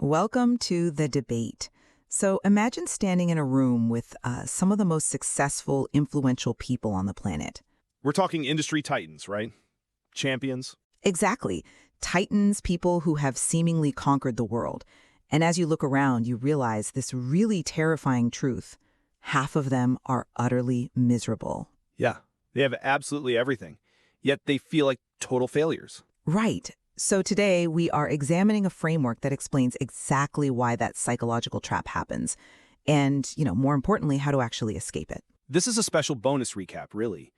Welcome to the debate. So imagine standing in a room with some of the most successful, influential people on the planet. We're talking industry titans, right? Champions. Exactly. Titans, people who have seemingly conquered the world. And as you look around, you realize this really terrifying truth. Half of them are utterly miserable. Yeah, they have absolutely everything, yet they feel like total failures. Right. So today we are examining a framework that explains exactly why that psychological trap happens. And, more importantly, how to actually escape it. This is a special bonus recap, really.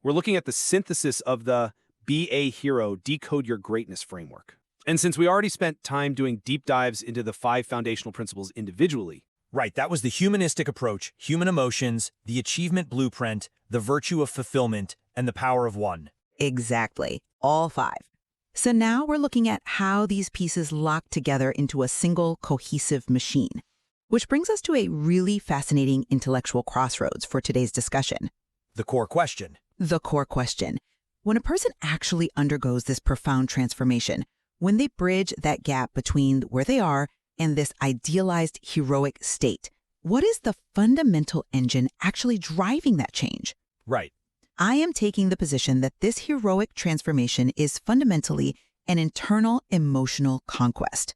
We're looking at the synthesis of the BEA Hero Decode Your Greatness framework. And since we already spent time doing deep dives into the 5 foundational principles individually. Right, that was the Humanistic Approach, human emotions, the achievement blueprint, the virtue of fulfillment, and the power of one. Exactly. All 5. So now we're looking at how these pieces lock together into a single cohesive machine, which brings us to a really fascinating intellectual crossroads for today's discussion. The core question. The core question. When a person actually undergoes this profound transformation, when they bridge that gap between where they are and this idealized heroic state, what is the fundamental engine actually driving that change? Right. I am taking the position that this heroic transformation is fundamentally an internal emotional conquest.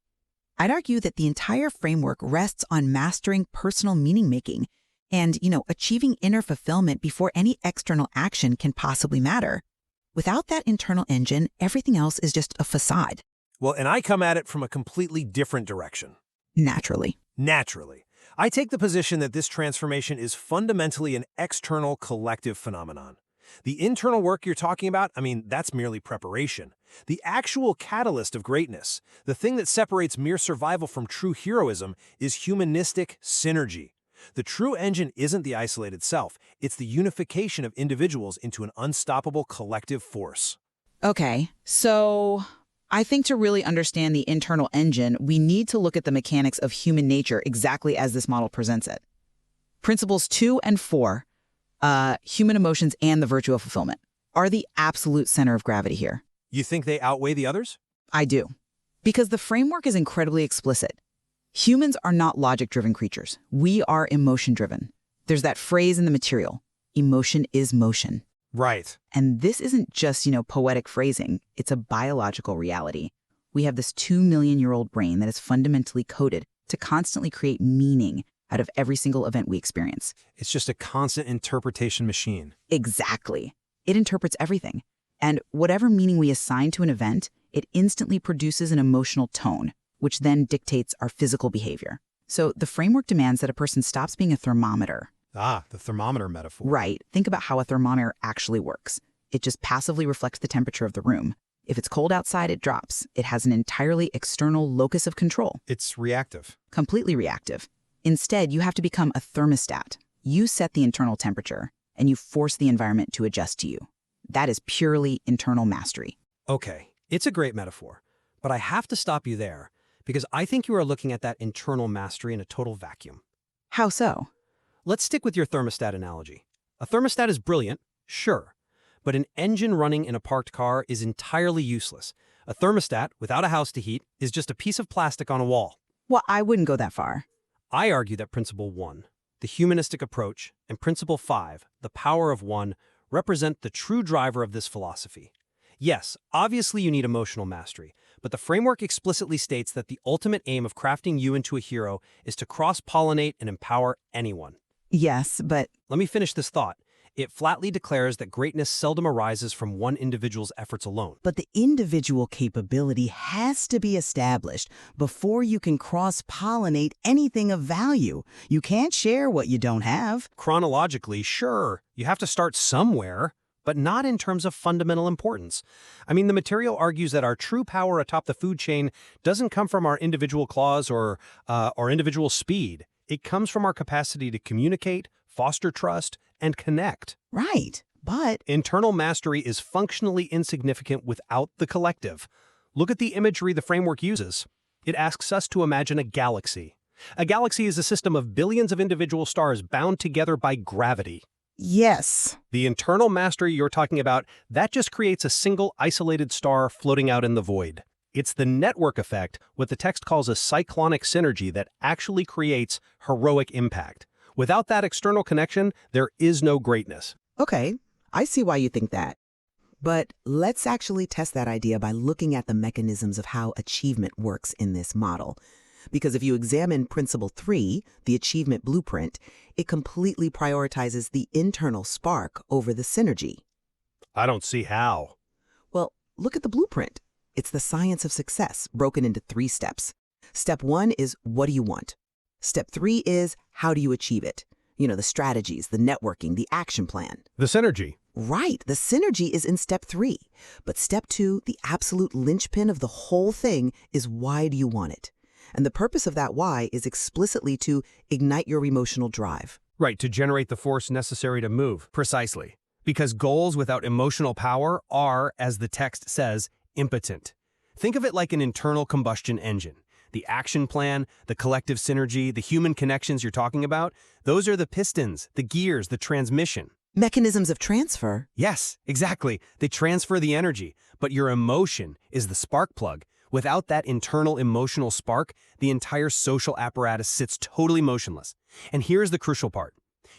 I'd argue that the entire framework rests on mastering personal meaning-making and, achieving inner fulfillment before any external action can possibly matter. Without that internal engine, everything else is just a facade. Well, and I come at it from a completely different direction. Naturally. I take the position that this transformation is fundamentally an external collective phenomenon. The internal work you're talking about, that's merely preparation. The actual catalyst of greatness, the thing that separates mere survival from true heroism, is humanistic synergy. The true engine isn't the isolated self, it's the unification of individuals into an unstoppable collective force. Okay, so I think to really understand the internal engine, we need to look at the mechanics of human nature exactly as this model presents it. Principles 2 and 4, human emotions and the virtue of fulfillment, are the absolute center of gravity here. You think they outweigh the others? I do. Because the framework is incredibly explicit. Humans are not logic-driven creatures. We are emotion-driven. There's that phrase in the material, emotion is motion. Right. And this isn't just, poetic phrasing. It's a biological reality. We have this 2-million-year-old brain that is fundamentally coded to constantly create meaning out of every single event we experience. It's just a constant interpretation machine. Exactly. It interprets everything. And whatever meaning we assign to an event, it instantly produces an emotional tone, which then dictates our physical behavior. So the framework demands that a person stops being a thermometer. Ah, the thermometer metaphor. Right. Think about how a thermometer actually works. It just passively reflects the temperature of the room. If it's cold outside, it drops. It has an entirely external locus of control. It's reactive. Completely reactive. Instead, you have to become a thermostat. You set the internal temperature, and you force the environment to adjust to you. That is purely internal mastery. Okay, it's a great metaphor, but I have to stop you there because I think you are looking at that internal mastery in a total vacuum. How so? Let's stick with your thermostat analogy. A thermostat is brilliant, sure, but an engine running in a parked car is entirely useless. A thermostat, without a house to heat, is just a piece of plastic on a wall. Well, I wouldn't go that far. I argue that Principle 1, the Humanistic Approach, and Principle 5, the Power of One, represent the true driver of this philosophy. Yes, obviously you need emotional mastery, but the framework explicitly states that the ultimate aim of crafting you into a hero is to cross-pollinate and empower anyone. Yes, but Let me finish this thought. It flatly declares that greatness seldom arises from one individual's efforts alone. But the individual capability has to be established before you can cross-pollinate anything of value. You can't share what you don't have. Chronologically, sure, you have to start somewhere, but not in terms of fundamental importance. The material argues that our true power atop the food chain doesn't come from our individual claws or our individual speed. It comes from our capacity to communicate, foster trust, and connect. Right, but Internal mastery is functionally insignificant without the collective. Look at the imagery the framework uses. It asks us to imagine a galaxy. A galaxy is a system of billions of individual stars bound together by gravity. yes. The internal mastery you're talking about, that just creates a single isolated star floating out in the void. It's the network effect, what the text calls a cyclonic synergy, that actually creates heroic impact. Without that external connection, there is no greatness. Okay, I see why you think that. But let's actually test that idea by looking at the mechanisms of how achievement works in this model. Because if you examine Principle 3, the achievement blueprint, it completely prioritizes the internal spark over the synergy. I don't see how. Well, look at the blueprint. It's the science of success, broken into 3 steps. Step 1 is, what do you want? Step 3 is, how do you achieve it? You know, the strategies, the networking, the action plan. The synergy. Right, the synergy is in step 3. But step 2, the absolute linchpin of the whole thing, is why do you want it? And the purpose of that why is explicitly to ignite your emotional drive. Right, to generate the force necessary to move. Precisely. Because goals without emotional power are, as the text says, impotent. Think of it like an internal combustion engine. The action plan, the collective synergy, the human connections you're talking about, those are the pistons, the gears, the transmission. Mechanisms of transfer? Yes, exactly. They transfer the energy, but your emotion is the spark plug. Without that internal emotional spark, the entire social apparatus sits totally motionless. And here's the crucial part.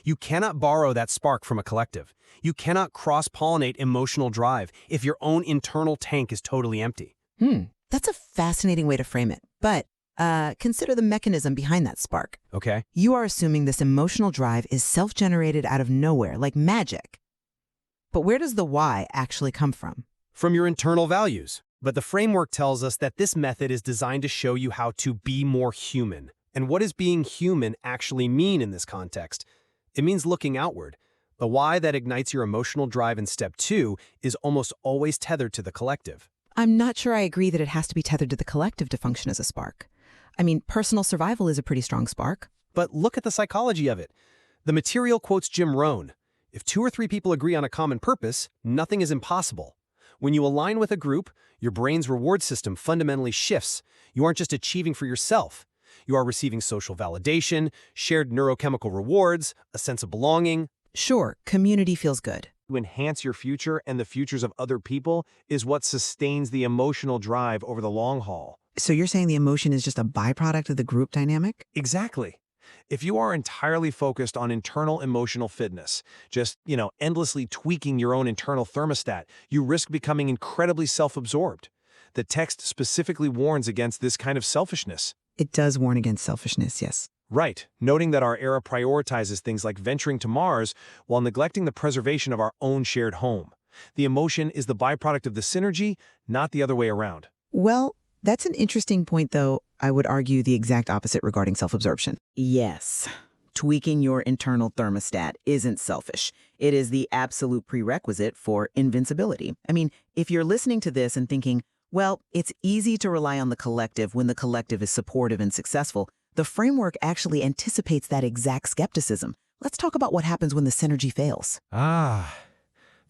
You cannot borrow that spark from a collective. You cannot cross-pollinate emotional drive if your own internal tank is totally empty. That's a fascinating way to frame it. But consider the mechanism behind that spark. Okay? You are assuming this emotional drive is self-generated out of nowhere, like magic. But where does the why actually come from? From your internal values. But the framework tells us that this method is designed to show you how to be more human. And what does being human actually mean in this context? It means looking outward. The why that ignites your emotional drive in step 2 is almost always tethered to the collective. I'm not sure I agree that it has to be tethered to the collective to function as a spark. I mean, personal survival is a pretty strong spark. But look at the psychology of it. The material quotes Jim Rohn. If 2 or 3 people agree on a common purpose, nothing is impossible. When you align with a group, your brain's reward system fundamentally shifts. You aren't just achieving for yourself. You are receiving social validation, shared neurochemical rewards, a sense of belonging. Sure, community feels good. To enhance your future and the futures of other people is what sustains the emotional drive over the long haul. So you're saying the emotion is just a byproduct of the group dynamic? Exactly. If you are entirely focused on internal emotional fitness, just, endlessly tweaking your own internal thermostat, you risk becoming incredibly self-absorbed. The text specifically warns against this kind of selfishness. It does warn against selfishness, yes. Right, noting that our era prioritizes things like venturing to Mars while neglecting the preservation of our own shared home. The emotion is the byproduct of the synergy, not the other way around. Well, that's an interesting point, though. I would argue the exact opposite regarding self-absorption. Yes. Tweaking your internal thermostat isn't selfish. It is the absolute prerequisite for invincibility. I mean, if you're listening to this and thinking, well, it's easy to rely on the collective when the collective is supportive and successful, the framework actually anticipates that exact skepticism. Let's talk about what happens when the synergy fails.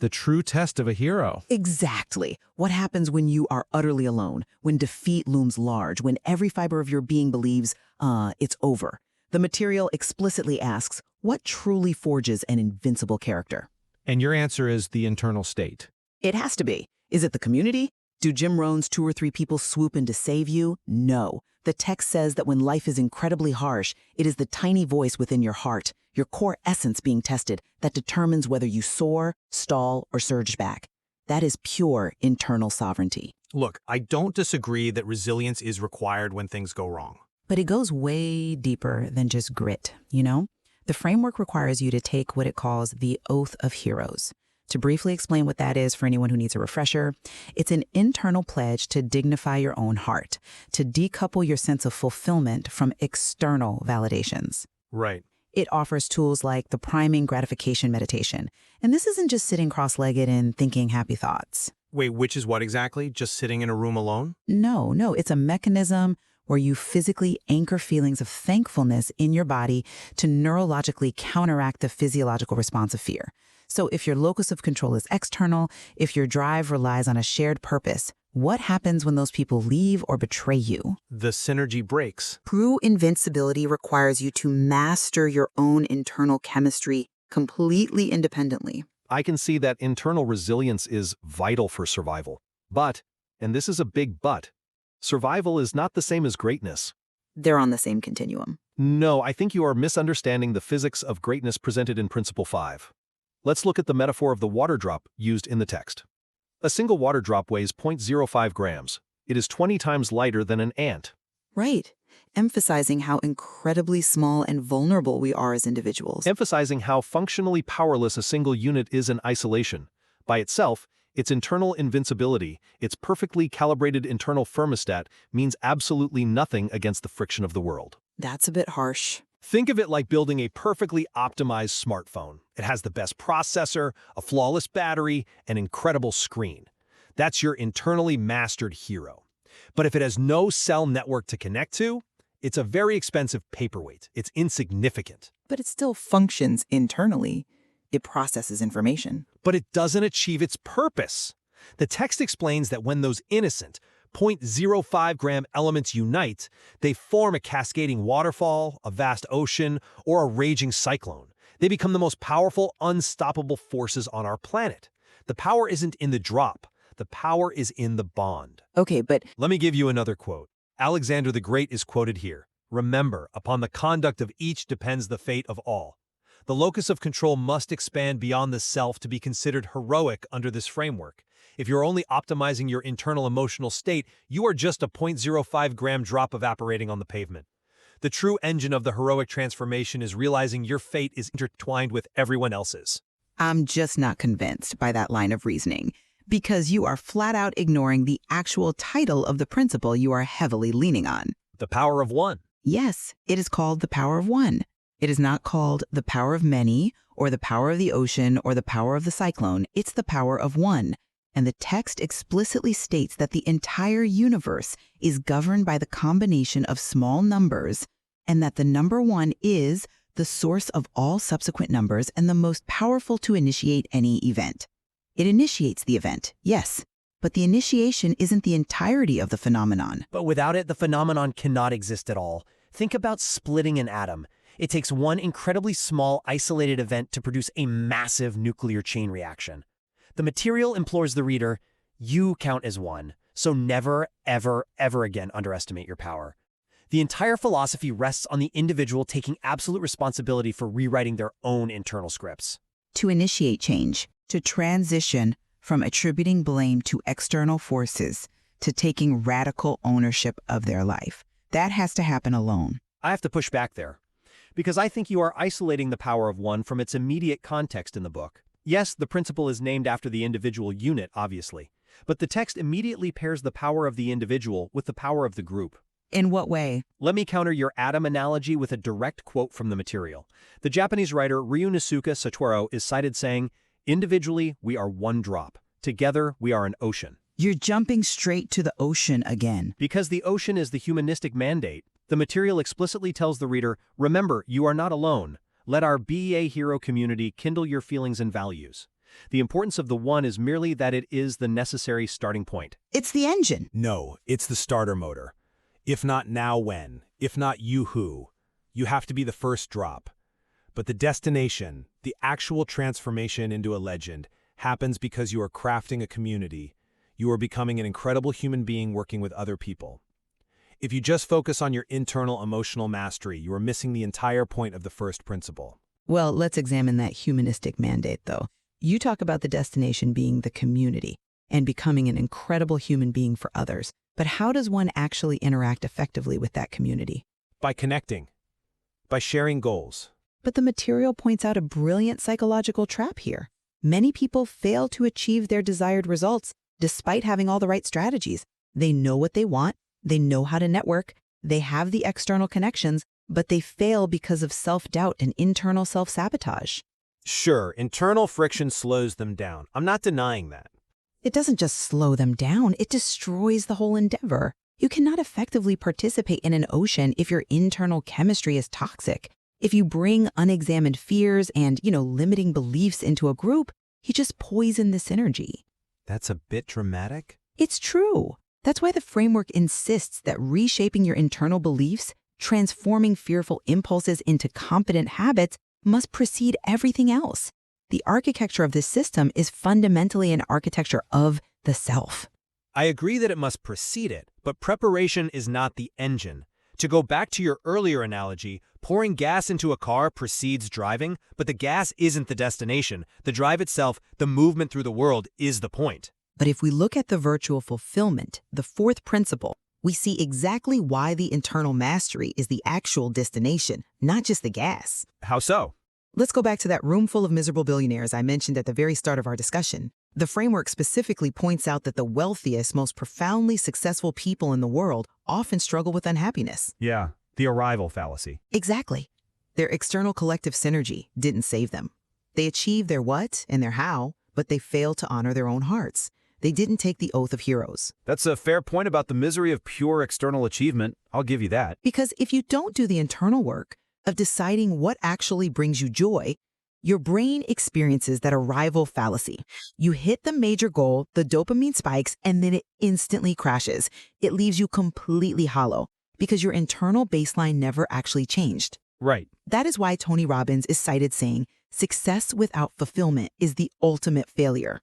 The true test of a hero. Exactly. What happens when you are utterly alone, when defeat looms large, when every fiber of your being believes, it's over? The material explicitly asks, what truly forges an invincible character? And your answer is the internal state. It has to be. Is it the community? Do Jim Rohn's 2 or 3 people swoop in to save you? No. The text says that when life is incredibly harsh, it is the tiny voice within your heart, your core essence being tested, that determines whether you soar, stall, or surge back. That is pure internal sovereignty. Look, I don't disagree that resilience is required when things go wrong. But it goes way deeper than just grit, you know? The framework requires you to take what it calls the Oath of Heroes. To briefly explain what that is for anyone who needs a refresher, it's an internal pledge to dignify your own heart, to decouple your sense of fulfillment from external validations. Right. It offers tools like the priming gratification meditation. And this isn't just sitting cross-legged and thinking happy thoughts. Wait, which is what exactly? Just sitting in a room alone? No, it's a mechanism where you physically anchor feelings of thankfulness in your body to neurologically counteract the physiological response of fear. So if your locus of control is external, if your drive relies on a shared purpose, what happens when those people leave or betray you? The synergy breaks. True invincibility requires you to master your own internal chemistry completely independently. I can see that internal resilience is vital for survival. But, and this is a big but, Survival is not the same as greatness. They're on the same continuum. No, I think you are misunderstanding the physics of greatness presented in Principle 5. Let's look at the metaphor of the water drop used in the text. A single water drop weighs 0.05 grams. It is 20 times lighter than an ant. Right. Emphasizing how incredibly small and vulnerable we are as individuals. Emphasizing how functionally powerless a single unit is in isolation. By itself, its internal invincibility, its perfectly calibrated internal thermostat, means absolutely nothing against the friction of the world. That's a bit harsh. Think of it like building a perfectly optimized smartphone. It has the best processor, a flawless battery, an incredible screen. That's your internally mastered hero. But if it has no cell network to connect to, it's a very expensive paperweight. It's insignificant. But it still functions internally. It processes information. But it doesn't achieve its purpose. The text explains that when those innocent, 0.05-gram elements unite, they form a cascading waterfall, a vast ocean, or a raging cyclone. They become the most powerful, unstoppable forces on our planet. The power isn't in the drop. The power is in the bond. Okay, but Let me give you another quote. Alexander the Great is quoted here. Remember, upon the conduct of each depends the fate of all. The locus of control must expand beyond the self to be considered heroic under this framework. If you're only optimizing your internal emotional state, you are just a 0.05-gram drop evaporating on the pavement. The true engine of the heroic transformation is realizing your fate is intertwined with everyone else's. I'm just not convinced by that line of reasoning, because you are flat out ignoring the actual title of the principle you are heavily leaning on. The power of one. Yes, it is called the power of one. It is not called the power of many, or the power of the ocean, or the power of the cyclone. It's the power of one. And the text explicitly states that the entire universe is governed by the combination of small numbers, and that the number one is the source of all subsequent numbers and the most powerful to initiate any event. It initiates the event, yes, but the initiation isn't the entirety of the phenomenon. But without it, the phenomenon cannot exist at all. Think about splitting an atom. It takes one incredibly small, isolated event to produce a massive nuclear chain reaction. The material implores the reader, you count as one, so never, ever, ever again underestimate your power. The entire philosophy rests on the individual taking absolute responsibility for rewriting their own internal scripts. To initiate change, to transition from attributing blame to external forces, to taking radical ownership of their life, that has to happen alone. I have to push back there, because I think you are isolating the power of one from its immediate context in the book. Yes, the principle is named after the individual unit, obviously, but the text immediately pairs the power of the individual with the power of the group. In what way? Let me counter your atom analogy with a direct quote from the material. The Japanese writer Ryunosuke Satoru is cited saying, individually, we are one drop. Together, we are an ocean. You're jumping straight to the ocean again. Because the ocean is the humanistic mandate, the material explicitly tells the reader, remember, you are not alone. Let our BEA hero community kindle your feelings and values. The importance of the one is merely that it is the necessary starting point. It's the engine. No, it's the starter motor. If not now, when? If not you, who? You have to be the first drop. But the destination, the actual transformation into a legend, happens because you are crafting a community. You are becoming an incredible human being working with other people. If you just focus on your internal emotional mastery, you are missing the entire point of the first principle. Well, let's examine that humanistic mandate, though. You talk about the destination being the community and becoming an incredible human being for others. But how does one actually interact effectively with that community? By connecting. By sharing goals. But the material points out a brilliant psychological trap here. Many people fail to achieve their desired results despite having all the right strategies. They know what they want. They know how to network, they have the external connections, but they fail because of self-doubt and internal self-sabotage. Sure, internal friction slows them down. I'm not denying that. It doesn't just slow them down, it destroys the whole endeavor. You cannot effectively participate in an ocean if your internal chemistry is toxic. If you bring unexamined fears and, limiting beliefs into a group, you just poison the synergy. That's a bit dramatic. It's true. That's why the framework insists that reshaping your internal beliefs, transforming fearful impulses into competent habits, must precede everything else. The architecture of this system is fundamentally an architecture of the self. I agree that it must precede it, But preparation is not the engine. To go back to your earlier analogy, pouring gas into a car precedes driving, but the gas isn't the destination. The drive itself, the movement through the world, is the point. But if we look at the virtual fulfillment, the fourth principle, we see exactly why the internal mastery is the actual destination, not just the gas. How so? Let's go back to that room full of miserable billionaires I mentioned at the very start of our discussion. The framework specifically points out that the wealthiest, most profoundly successful people in the world often struggle with unhappiness. Yeah, the arrival fallacy. Exactly. Their external collective synergy didn't save them. They achieved their what and their how, but they failed to honor their own hearts. They didn't take the oath of heroes. That's a fair point about the misery of pure external achievement. I'll give you that. Because if you don't do the internal work of deciding what actually brings you joy, your brain experiences that arrival fallacy. You hit the major goal, the dopamine spikes, and then it instantly crashes. It leaves you completely hollow because your internal baseline never actually changed. Right. That is why Tony Robbins is cited saying, success without fulfillment is the ultimate failure.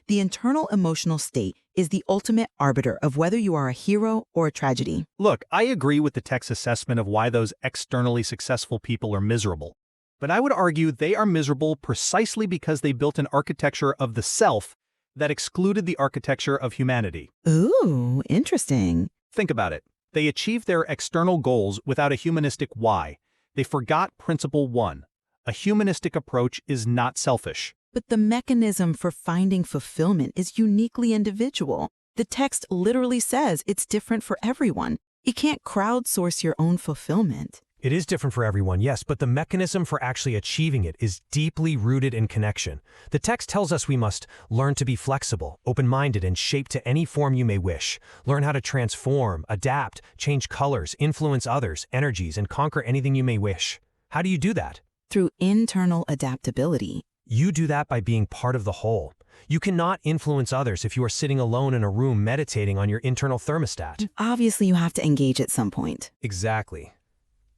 The internal emotional state is the ultimate arbiter of whether you are a hero or a tragedy. Look, I agree with the text's assessment of why those externally successful people are miserable. But I would argue they are miserable precisely because they built an architecture of the self that excluded the architecture of humanity. Ooh, interesting. Think about it. They achieved their external goals without a humanistic why. They forgot principle 1. A humanistic approach is not selfish. But the mechanism for finding fulfillment is uniquely individual. The text literally says it's different for everyone. You can't crowdsource your own fulfillment. It is different for everyone, yes, but the mechanism for actually achieving it is deeply rooted in connection. The text tells us we must learn to be flexible, open-minded, and shaped to any form you may wish. Learn how to transform, adapt, change colors, influence others, energies, and conquer anything you may wish. How do you do that? Through internal adaptability. You do that by being part of the whole. You cannot influence others if you are sitting alone in a room meditating on your internal thermostat. Obviously, you have to engage at some point. Exactly.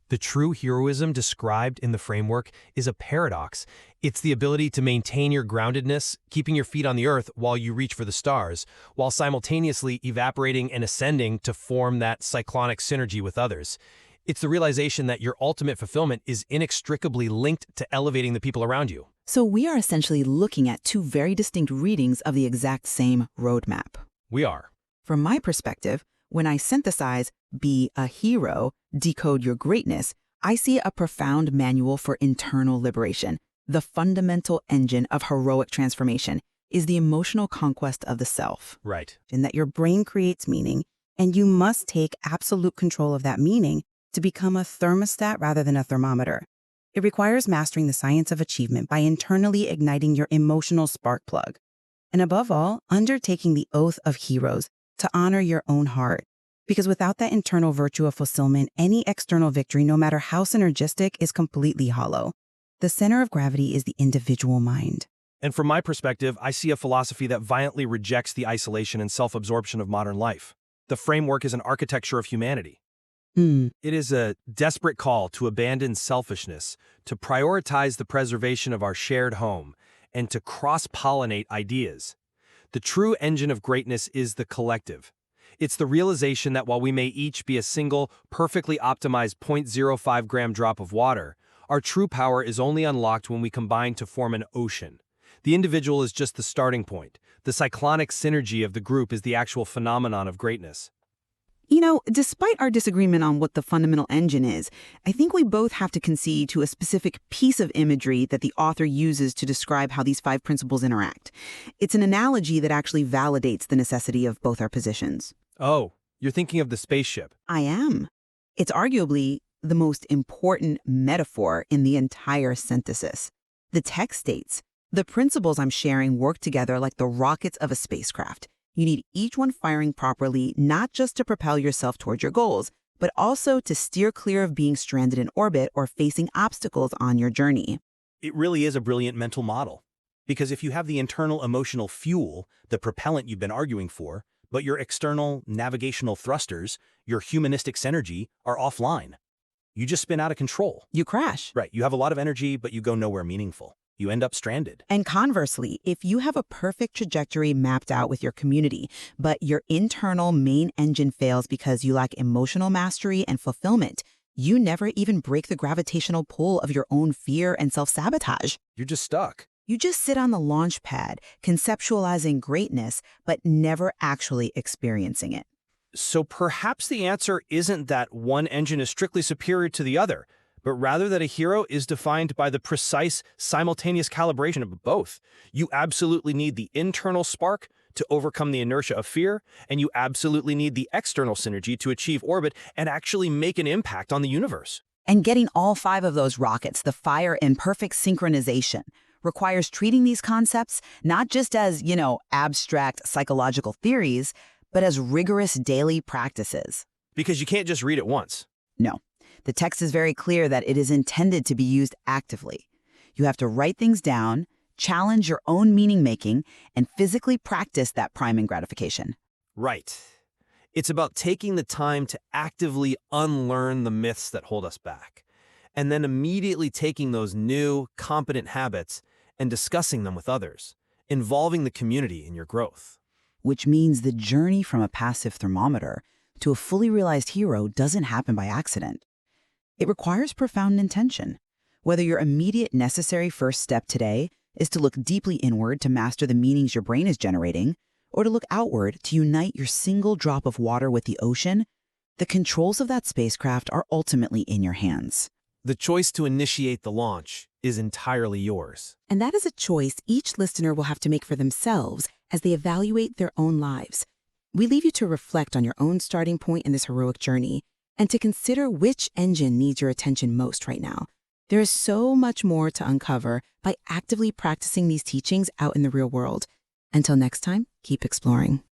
The true heroism described in the framework is a paradox. It's the ability to maintain your groundedness, keeping your feet on the earth while you reach for the stars, while simultaneously evaporating and ascending to form that cyclonic synergy with others. It's the realization that your ultimate fulfillment is inextricably linked to elevating the people around you. So we are essentially looking at two very distinct readings of the exact same roadmap. We are. From my perspective, when I synthesize Be a Hero, Decode Your Greatness, I see a profound manual for internal liberation. The fundamental engine of heroic transformation is the emotional conquest of the self. Right. In that your brain creates meaning, and you must take absolute control of that meaning to become a thermostat rather than a thermometer. It requires mastering the science of achievement by internally igniting your emotional spark plug. And above all, undertaking the oath of heroes to honor your own heart. Because without that internal virtue of fulfillment, any external victory, no matter how synergistic, is completely hollow. The center of gravity is the individual mind. And from my perspective, I see a philosophy that violently rejects the isolation and self-absorption of modern life. The framework is an architecture of humanity. It is a desperate call to abandon selfishness, to prioritize the preservation of our shared home, and to cross-pollinate ideas. The true engine of greatness is the collective. It's the realization that while we may each be a single, perfectly optimized 0.05 gram drop of water, our true power is only unlocked when we combine to form an ocean. The individual is just the starting point. The cyclonic synergy of the group is the actual phenomenon of greatness. You know, despite our disagreement on what the fundamental engine is, I think we both have to concede to a specific piece of imagery that the author uses to describe how these 5 principles interact. It's an analogy that actually validates the necessity of both our positions. Oh, you're thinking of the spaceship. I am. It's arguably the most important metaphor in the entire synthesis. The text states, the principles I'm sharing work together like the rockets of a spacecraft. You need each one firing properly, not just to propel yourself toward your goals, but also to steer clear of being stranded in orbit or facing obstacles on your journey. It really is a brilliant mental model. Because if you have the internal emotional fuel, the propellant you've been arguing for, but your external navigational thrusters, your humanistic synergy, are offline, you just spin out of control. You crash. Right, you have a lot of energy, but you go nowhere meaningful. You end up stranded. And conversely, if you have a perfect trajectory mapped out with your community, but your internal main engine fails because you lack emotional mastery and fulfillment, you never even break the gravitational pull of your own fear and self-sabotage. You're just stuck. You just sit on the launch pad, conceptualizing greatness, but never actually experiencing it. So perhaps the answer isn't that one engine is strictly superior to the other, but rather that a hero is defined by the precise, simultaneous calibration of both. You absolutely need the internal spark to overcome the inertia of fear, and you absolutely need the external synergy to achieve orbit and actually make an impact on the universe. And getting all 5 of those rockets, the fire in perfect synchronization, requires treating these concepts not just as, abstract psychological theories, but as rigorous daily practices. Because you can't just read it once. No. The text is very clear that it is intended to be used actively. You have to write things down, challenge your own meaning-making, and physically practice that priming gratification. Right. It's about taking the time to actively unlearn the myths that hold us back, and then immediately taking those new, competent habits and discussing them with others, involving the community in your growth. Which means the journey from a passive thermometer to a fully realized hero doesn't happen by accident. It requires profound intention. Whether your immediate necessary first step today is to look deeply inward to master the meanings your brain is generating, or to look outward to unite your single drop of water with the ocean, the controls of that spacecraft are ultimately in your hands. The choice to initiate the launch is entirely yours. And that is a choice each listener will have to make for themselves as they evaluate their own lives. We leave you to reflect on your own starting point in this heroic journey and to consider which engine needs your attention most right now. There is so much more to uncover by actively practicing these teachings out in the real world. Until next time, keep exploring.